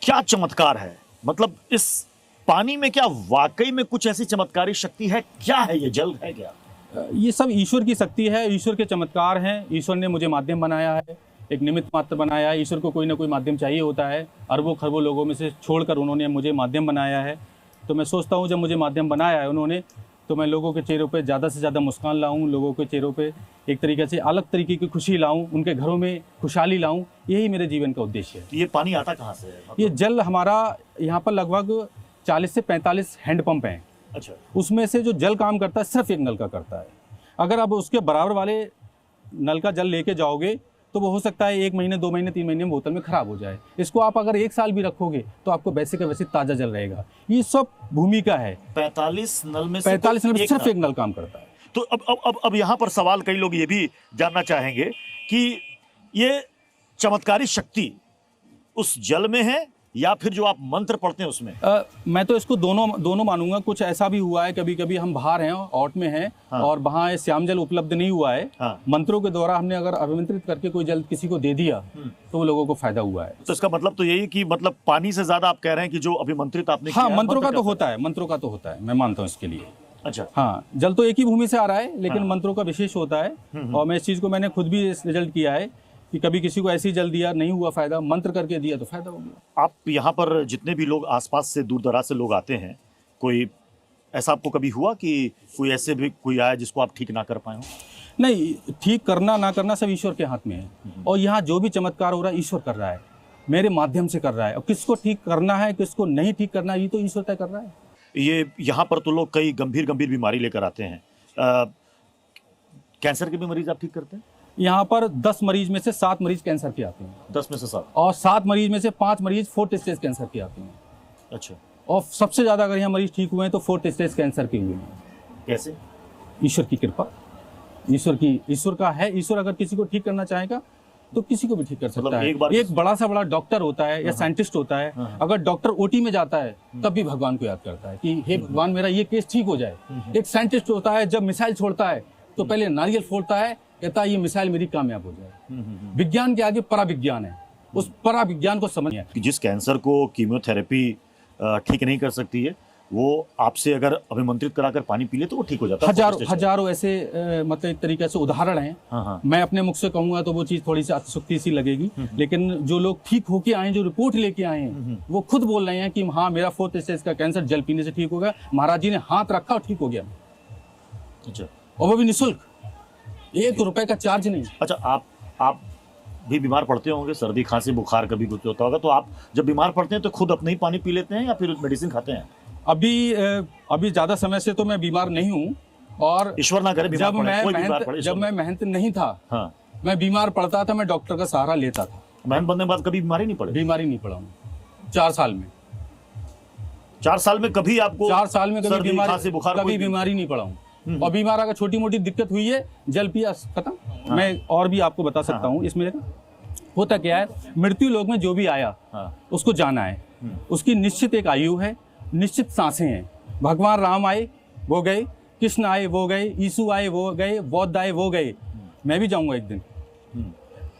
क्या चमत्कार है? मतलब इस पानी में क्या वाकई में कुछ ऐसी चमत्कारी शक्ति है? क्या है ये, जल है क्या? ये सब ईश्वर की शक्ति है, ईश्वर के चमत्कार हैं। ईश्वर ने मुझे माध्यम बनाया है, एक निमित्त मात्र बनाया है। ईश्वर को कोई ना कोई माध्यम चाहिए होता है। अरबों खरबों लोगों में से छोड़कर उन्होंने मुझे माध्यम बनाया है। तो मैं सोचता हूँ जब मुझे माध्यम बनाया है उन्होंने, तो मैं लोगों के चेहरों पे ज़्यादा से ज़्यादा मुस्कान लाऊं, लोगों के चेहरों पे एक तरीके से अलग तरीके की खुशी लाऊं, उनके घरों में खुशहाली लाऊं। यही मेरे जीवन का उद्देश्य है। ये पानी आता कहाँ से है? ये जल हमारा यहाँ पर लगभग 40 से 45 हैंडपंप हैं। अच्छा। उसमें से जो जल काम करता है सिर्फ एक नल का करता है। अगर आप उसके बराबर वाले नल का जल लेके जाओगे तो वो हो सकता है 1 महीने 2 महीने 3 महीने में बोतल में खराब हो जाए। इसको आप अगर 1 साल भी रखोगे तो आपको वैसे का वैसे ताज़ा जल रहेगा। ये सब भूमिका है। 45 नल में सिर्फ एक नल काम करता है। तो अब यहाँ पर सवाल कई लोग ये भी जानना चाहेंगे कि ये चमत्कारी शक्ति उस जल में है या फिर जो आप मंत्र पढ़ते हैं उसमें? मैं तो इसको दोनों मानूंगा। कुछ ऐसा भी हुआ है, कभी कभी हम बाहर हैं, औट में हैं, हाँ। और वहाँ श्याम जल उपलब्ध नहीं हुआ है। हाँ। मंत्रों के द्वारा हमने अगर अभिमंत्रित करके कोई जल किसी को दे दिया तो वो लोगों को फायदा हुआ है। तो इसका मतलब तो यही कि मतलब पानी से ज्यादा आप कह रहे हैं कि जो अभिमंत्रित आपने हाँ, किया मंत्रों का तो होता है, मंत्रों का तो होता है, मैं मानता हूँ इसके लिए। अच्छा। हाँ, जल तो एक ही भूमि से आ रहा है, लेकिन मंत्रों का विशेष होता है। और मैं इस चीज को मैंने खुद भी रिजल्ट किया है कि कभी किसी को ऐसी जल दिया, नहीं हुआ फायदा, मंत्र करके दिया तो फायदा हो गया। आप यहाँ पर जितने भी लोग आसपास से दूर दराज से लोग आते हैं, कोई ऐसा आपको कभी हुआ कि कोई ऐसे भी कोई आया जिसको आप ठीक ना कर पाए हो? नहीं, ठीक करना ना करना सब ईश्वर के हाथ में है। और यहाँ जो भी चमत्कार हो रहा है ईश्वर कर रहा है, मेरे माध्यम से कर रहा है। और किसको ठीक करना है, किसको नहीं ठीक करना है, ये तो ईश्वर तय कर रहा है। ये यहाँ पर तो लोग कई गंभीर बीमारी लेकर आते हैं। कैंसर के भी मरीज आप ठीक करते हैं? यहाँ पर 10 मरीज में से 7 मरीज कैंसर के आते हैं। 10 में से 7? और 7 मरीज में से 5 मरीज 4th स्टेज कैंसर के आते हैं। अच्छा। और सबसे ज्यादा अगर यहाँ मरीज ठीक हुए हैं तो 4th स्टेज कैंसर के हुए हैं। कैसे? ईश्वर की कृपा, ईश्वर का है। ईश्वर अगर किसी को ठीक करना चाहेगा तो किसी को भी ठीक कर सकता है। एक बड़ा सा बड़ा डॉक्टर होता है या साइंटिस्ट होता है, अगर डॉक्टर ओटी में जाता है तब भी भगवान को याद करता है कि हे भगवान मेरा ये केस ठीक हो जाए। एक साइंटिस्ट होता है जब मिसाइल छोड़ता है तो पहले नारियल फोड़ता है, कहता है ये मिसाइल मेरी कामयाब हो जाए। विज्ञान के आगे पराविज्ञान है, उस पराविज्ञान को समझिए। जिस कैंसर को कीमोथेरेपी ठीक नहीं कर सकती है, वो आपसे अगर अभिमंत्रित कराकर पानी पी ले तो वो ठीक हो जाता है। हजारों ऐसे मतलब एक तरीके से उदाहरण हैं। हाँ। मैं अपने मुख से कहूंगा तो वो चीज थोड़ी सी अतिशयोक्ति सी लगेगी, लेकिन जो लोग ठीक होके आए हैं, जो रिपोर्ट लेके आए हैं, वो खुद बोल रहे हैं कि हाँ मेरा 4th स्टेज का कैंसर जल पीने से ठीक हो गया, महाराज जी ने हाथ रखा और ठीक हो गया। अच्छा। और वो भी निःशुल्क, 1 रुपए का चार्ज नहीं। अच्छा, आप भी बीमार पड़ते होंगे, सर्दी खांसी बुखार कभी कुछ होता होगा, तो आप जब बीमार पड़ते हैं तो खुद अपने ही पानी पी लेते हैं या फिर मेडिसिन खाते हैं? अभी ज्यादा समय से तो मैं बीमार नहीं हूँ। और ईश्वर ना करे जब मैं मेहनत नहीं था, हाँ, मैं बीमार पड़ता था, मैं डॉक्टर का सहारा लेता था। मेहनत बनने के बाद कभी बीमारी नहीं पड़ी? बीमारी नहीं पड़ा हूँ 4 साल में। 4 साल में कभी आपको 4 साल में कभी बीमारी नहीं पड़ा हूँ। और बीमार अगर छोटी मोटी दिक्कत हुई है, जल पिया खत्म। हाँ। मैं और भी आपको बता सकता हूँ। इसमें होता क्या है, मृत्यु लोक में जो भी आया उसको जाना है, उसकी निश्चित एक आयु है, निश्चित सांसें हैं। भगवान राम आए वो गए, कृष्ण आए वो गए, यीशु आए वो गए, बौद्ध आए वो गए, मैं भी जाऊंगा एक दिन।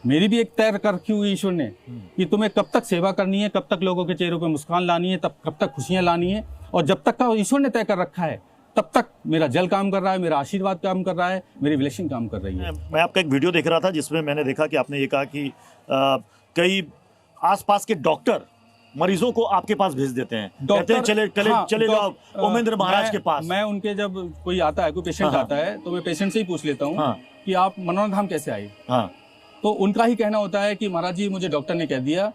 मेरी भी एक तय कर रखी हुई ईश्वर ने कि तुम्हें कब तक सेवा करनी है, कब तक लोगों के चेहरों पे मुस्कान लानी है, कब तक खुशियां लानी है। और जब तक का ईश्वर ने तय कर रखा है तब तक मेरा जल काम कर रहा है, मेरा आशीर्वाद काम कर रहा है, मेरी ब्लेसिंग काम कर रही है। मैं आपका एक वीडियो देख रहा था जिसमें मैंने देखा कि आपने ये कहा कि कई आसपास के डॉक्टर मरीजों को आपके पास भेज देते हैं, कहते हैं चले जाओ ओमेंद्र महाराज के पास। मैं उनके जब कोई आता है, कोई पेशेंट आता है, तो मैं पेशेंट से ही पूछ लेता हूँ कि आप मनोरम धाम कैसे आए। तो उनका ही कहना होता है कि महाराज जी मुझे डॉक्टर ने कह दिया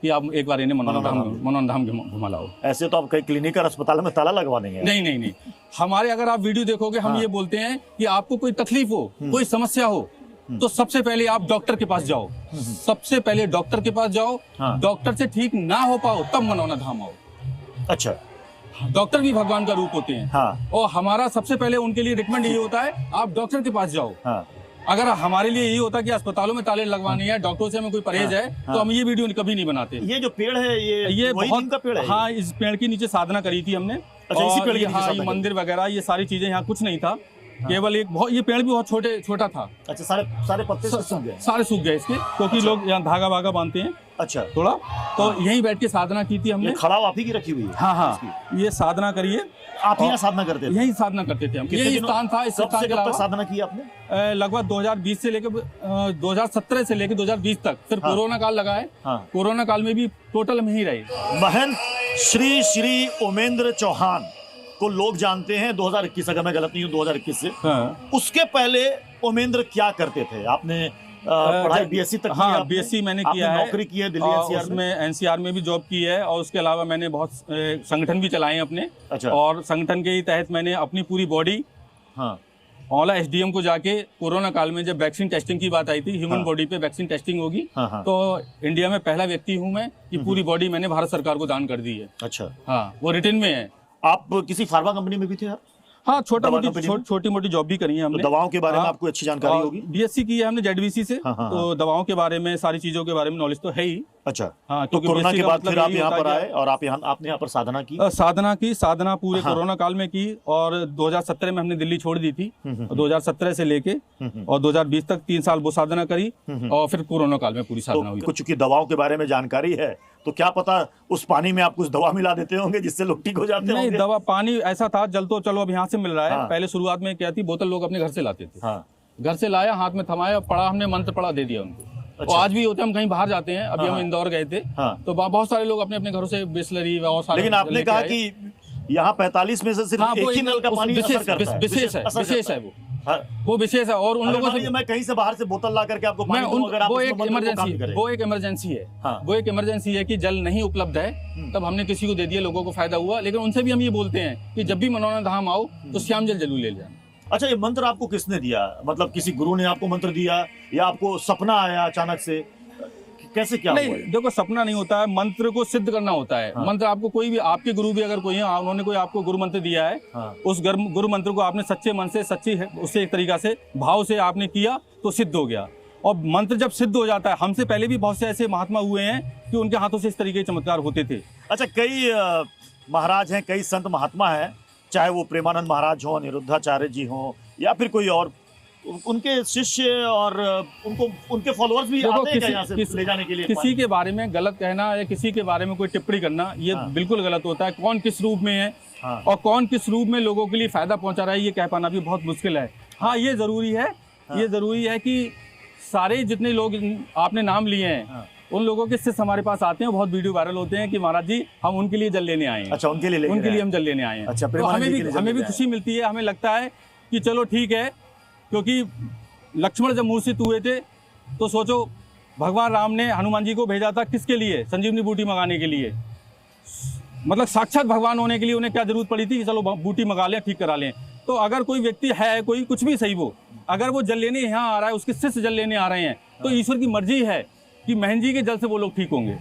कि आप एक बार इन्हें मनोरम धाम घुमा लाओ। ऐसे तो आप कई क्लिनिक और अस्पताल में ताला लगवा देंगे? नहीं। हमारे अगर आप वीडियो देखोगे, हम ये बोलते हैं कि आपको कोई तकलीफ हो, कोई समस्या हो, तो सबसे पहले आप डॉक्टर के पास जाओ। सबसे पहले डॉक्टर के पास जाओ। डॉक्टर से ठीक ना हो पाओ तब मनोरम धाम आओ। अच्छा। डॉक्टर भी भगवान का रूप होते हैं। और हमारा सबसे पहले उनके लिए रिकमेंड ये होता है आप डॉक्टर के पास जाओ। अगर हमारे लिए यही होता कि अस्पतालों में ताले लगवाने हैं, डॉक्टरों से हमें कोई परहेज है, तो हम ये वीडियो कभी नहीं बनाते। ये जो पेड़ है ये बहुत का पेड़ है? हाँ, इस पेड़ के नीचे साधना करी थी हमने। अच्छा, इसी पेड़ के नीचे? हाँ, ये मंदिर वगैरह ये सारी चीजें, यहाँ कुछ नहीं था। केवल एक बहुत, ये पेड़ भी बहुत छोटा था। अच्छा, सारे पत्ते सूख गए? सारे सूख गए इसके, क्योंकि अच्छा। लोग यहाँ धागा वागा बांधते हैं अच्छा, थोड़ा, तो यहीं बैठ के साधना की थी हमने। ये खड़ाव आप ही की रखी हुई है? हाँ, ये साधना करिए। आप यहाँ साधना करते थे? यही साधना करते थे हम। यही स्थान था। इस स्थान के अलावा साधना की आपने? लगभग 2020 से लेकर 2017 से लेकर 2020 तक। फिर कोरोना काल लगा है। कोरोना काल में भी टोटल हम ही रहे। महंत श्री ओमेंद्र चौहान को लोग जानते हैं 2021, अगर मैं गलत नहीं हूँ, 2021 से। उसके पहले ओमेंद्र क्या करते थे? आपने पढ़ाई बीएससी तक की? हाँ, बीएससी मैंने किया है। नौकरी की है दिल्ली एनसीआर में? एनसीआर में भी जॉब की है, और उसके अलावा मैंने बहुत संगठन भी चलाए हैं अपने। अच्छा। और संगठन के ही तहत मैंने अपनी पूरी बॉडी, औला एसडीएम को जाके कोरोना काल में जब वैक्सीन टेस्टिंग की बात आई थी, ह्यूमन बॉडी पे वैक्सीन टेस्टिंग होगी, तो इंडिया में पहला व्यक्ति हूँ मैं कि पूरी बॉडी मैंने भारत सरकार को दान कर दी है। अच्छा। हाँ, वो रिटर्न में है। आप किसी फार्मा कंपनी में भी थे? हाँ, छोटी मोटी जॉब भी करी है हमने। तो दवाओं के बारे में आपको अच्छी जानकारी होगी? बीएससी की है हमने जेडबीसी से। तो दवाओं के बारे में, सारी चीजों के बारे में नॉलेज तो है ही। अच्छा। हाँ, तो कोरोना के बाद फिर आप यहाँ पर आए और आपने यहाँ पर साधना की? साधना पूरे कोरोना काल में की, और 2017 में हमने दिल्ली छोड़ दी थी। 2017 से लेके और 2020 तक 3 साल वो साधना करी, और फिर कोरोना काल में पूरी साधना हुई। चूंकि दवाओं के बारे में जानकारी है, तो क्या पता उस पानी में आप कुछ दवा मिला देते होंगे जिससे लोग ठीक हो जाते होंगे? नहीं, दवा पानी ऐसा था, जल तो चलो अब यहाँ से मिल रहा है। पहले शुरुआत में क्या थी, बोतल लोग अपने घर से लाते थे। घर से लाया, हाथ में थमाया, पढ़ा, हमने मंत्र पढ़ा, दे दिया उनको। अच्छा। और आज भी होते, हम कहीं बाहर जाते हैं, अभी हम इंदौर गए थे, तो बहुत सारे लोग अपने अपने घरों से बिस्लरी और सारे। लेकिन आपने कहा कि यहाँ 45 में से सिर्फ एक ही नल का पानी असर करता है। विशेष है वो विशेष है। और उन लोगों से मैं कहीं से बाहर से बोतल ला करके आपको पानी दूं, अगर आप वो एक इमरजेंसी है कि जल नहीं उपलब्ध है, तब हमने किसी को दे दिया, लोगों को फायदा हुआ। लेकिन उनसे भी हम ये बोलते हैं कि जब भी मनोना धाम आओ तो श्याम जल जरूर ले जाना। अच्छा, ये मंत्र आपको किसने दिया? मतलब किसी गुरु ने आपको मंत्र दिया, या आपको सपना आया अचानक से? कैसे क्या हुआ? नहीं, देखो, सपना नहीं होता है, मंत्र को सिद्ध करना होता है। मंत्र आपको कोई भी, आपके गुरु भी अगर कोई है, उन्होंने कोई आपको गुरु मंत्र दिया है, उस गुरु मंत्र को आपने सच्चे मन से, उससे एक तरीका से भाव से आपने किया तो सिद्ध हो गया। और मंत्र जब सिद्ध हो जाता है, हमसे पहले भी बहुत से ऐसे महात्मा हुए हैं कि उनके हाथों से इस तरीके के चमत्कार होते थे। अच्छा, कई महाराज हैं, कई संत महात्मा हैं, चाहे वो प्रेमानंद महाराज हो, अनिरुद्धाचार्य जी हो, या फिर कोई और, उनके शिष्य और उनके फॉलोअर्स भी आते हैं यहाँ से ले जाने के लिए? किसी के बारे में गलत कहना या किसी के बारे में कोई टिप्पणी करना, ये बिल्कुल गलत होता है। कौन किस रूप में है और कौन किस रूप में लोगों के लिए फायदा पहुंचा रहा है, ये कह पाना भी बहुत मुश्किल है। हाँ, ये जरूरी है कि सारे जितने लोग आपने नाम लिए हैं, उन लोगों के शिष्य हमारे पास आते हैं, बहुत वीडियो वायरल होते हैं कि महाराज जी, हम उनके लिए जल लेने आए हैं। अच्छा, उनके लिए हम जल लेने आए हैं। अच्छा, तो हमें भी खुशी मिलती है। हमें लगता है कि चलो ठीक है, क्योंकि लक्ष्मण जब मूर्छित हुए थे, तो सोचो भगवान राम ने हनुमान जी को भेजा था किसके लिए? संजीवनी बूटी मंगाने के लिए। मतलब साक्षात भगवान होने के लिए उन्हें क्या जरूरत पड़ी थी कि चलो बूटी मंगा लें, ठीक करा लें। तो अगर कोई व्यक्ति है, कोई कुछ भी सही, वो अगर वो जल लेने यहाँ आ रहा है, उसके शिष्य जल लेने आ रहे हैं, तो ईश्वर की मर्जी है कि महंत जी के जल से वो लोग ठीक होंगे।